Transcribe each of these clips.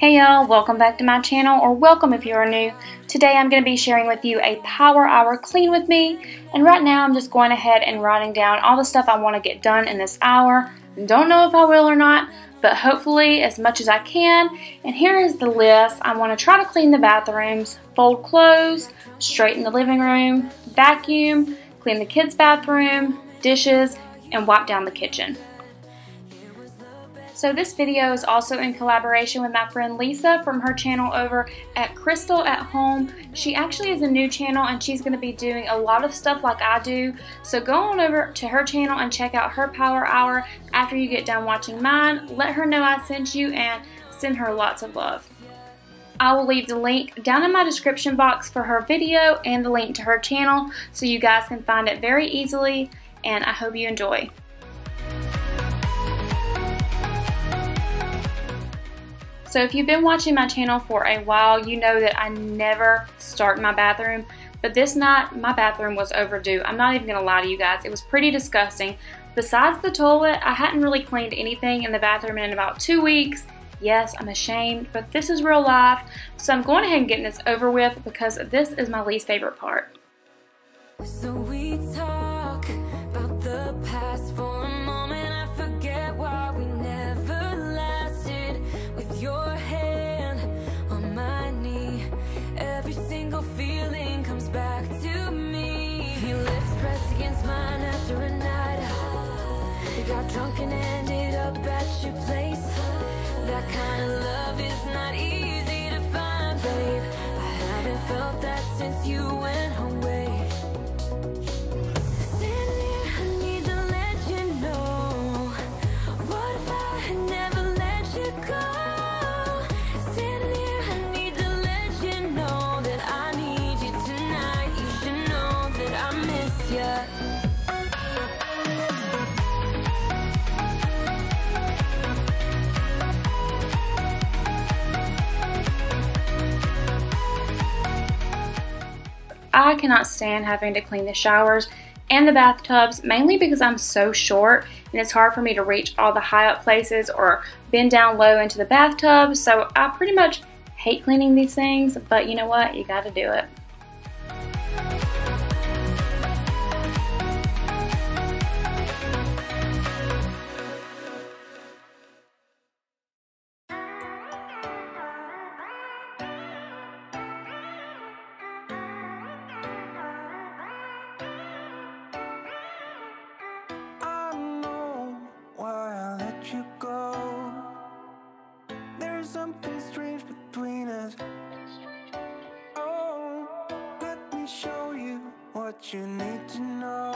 Hey y'all, welcome back to my channel, or welcome if you are new. Today I'm going to be sharing with you a power hour clean with me, and right now I'm just going ahead and writing down all the stuff I want to get done in this hour. Don't know if I will or not, but hopefully as much as I can. And here is the list. I want to try to clean the bathrooms, fold clothes, straighten the living room, vacuum, clean the kids' bathroom, dishes, and wipe down the kitchen. So this video is also in collaboration with my friend Lisa from her channel over at Crystal at Home. She actually is a new channel and she's going to be doing a lot of stuff like I do. So go on over to her channel and check out her power hour after you get done watching mine. Let her know I sent you and send her lots of love. I will leave the link down in my description box for her video and the link to her channel so you guys can find it very easily, and I hope you enjoy. So if you've been watching my channel for a while, you know that I never start in my bathroom. But this night, my bathroom was overdue. I'm not even going to lie to you guys. It was pretty disgusting. Besides the toilet, I hadn't really cleaned anything in the bathroom in about 2 weeks. Yes, I'm ashamed, but this is real life. So I'm going ahead and getting this over with because this is my least favorite part. So we talk about the past for a moment. I forget why we never lasted. With your hand on my knee, every single feeling comes back to me. Your lips pressed against mine after a night. We got drunk and ended up at your place. That kind of love is not easy to find, babe. I haven't felt that since you went away. I cannot stand having to clean the showers and the bathtubs, mainly because I'm so short and it's hard for me to reach all the high up places or bend down low into the bathtub. So I pretty much hate cleaning these things, but you know what? You gotta do it. Something strange between us. Oh, let me show you what you need to know.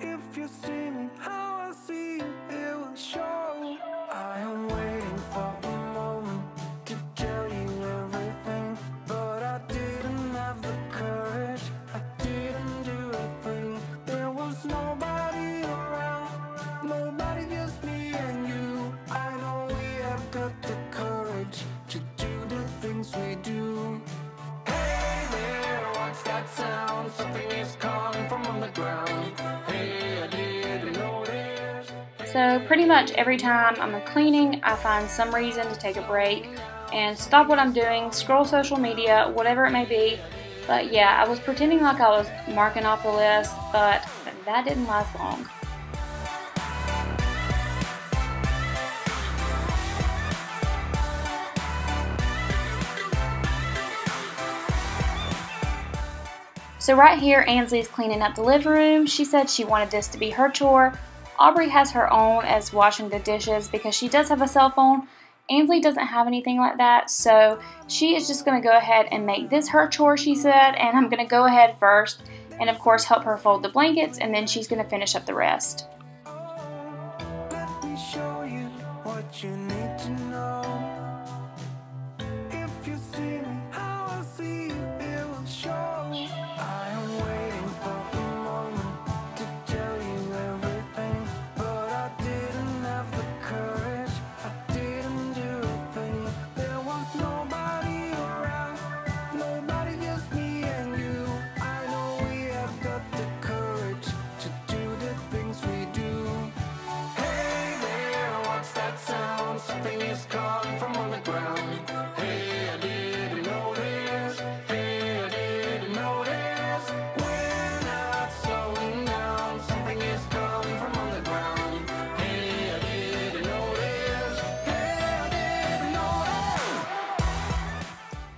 If you see me how I see you, it will show. I am waiting for a moment to tell you everything, but I didn't have the courage. I didn't do a thing. There was nobody around, nobody, just me and you. I know we have got the courage to do the things we do. Hey there, what's that sound? Something is calling from underground. Hey, I didn't notice. So pretty much every time I'm cleaning, I find some reason to take a break and stop what I'm doing, scroll social media, whatever it may be. But yeah, I was pretending like I was marking off the list, but that didn't last long. So right here, Ainsley's cleaning up the living room. She said she wanted this to be her chore. Aubrey has her own as washing the dishes because she does have a cell phone. Ainsley doesn't have anything like that, so she is just going to go ahead and make this her chore, she said, and I'm going to go ahead first and of course help her fold the blankets, and then she's going to finish up the rest. Let me show you what you need to know. If you see me how I see you, it will show. I am waiting for a moment to tell you everything, but I didn't have the courage. I didn't do a thing. There was nobody around, nobody, just me and you. I know we have got the courage to do the things we do. Hey there, what's that sound? coming from underground. Hey, I didn't notice. Hey, I didn't notice. We're not slowing down. Something is coming from underground. Hey, I didn't notice. Hey, I didn't notice.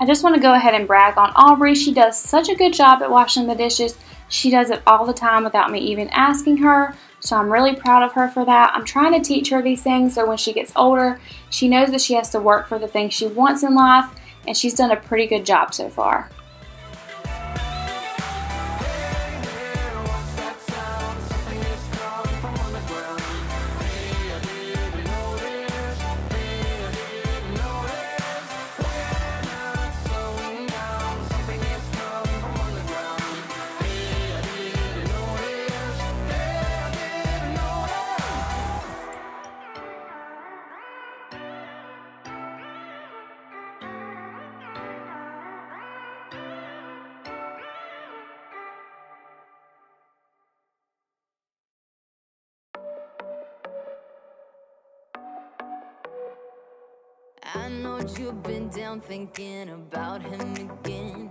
I just want to go ahead and brag on Aubrey. She does such a good job at washing the dishes. She does it all the time without me even asking her, so I'm really proud of her for that. I'm trying to teach her these things so when she gets older, she knows that she has to work for the things she wants in life, and she's done a pretty good job so far. I know you've been down thinking about him again.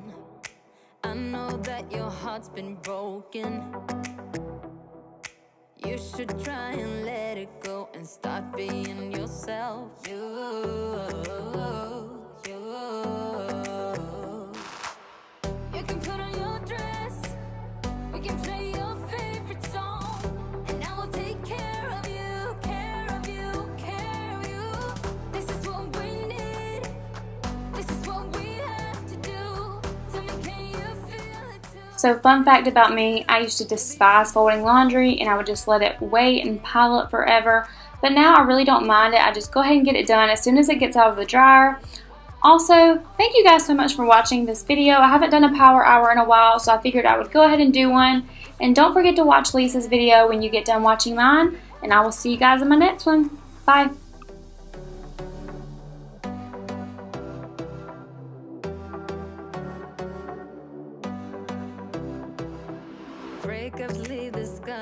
I know that your heart's been broken. You should try and let it go and start being yourself. You can put on your dress, we can play your favorite song, and I will take care of you, care of you, care of you. This is what we need, this is what we have to do. Tell me, can you feel it too? So fun fact about me, I used to despise folding laundry and I would just let it wait and pile up forever. But now I really don't mind it. I just go ahead and get it done as soon as it gets out of the dryer. Also, thank you guys so much for watching this video. I haven't done a power hour in a while, so I figured I would go ahead and do one. And don't forget to watch Lisa's video when you get done watching mine. And I will see you guys in my next one. Bye. Breakups leave the sky.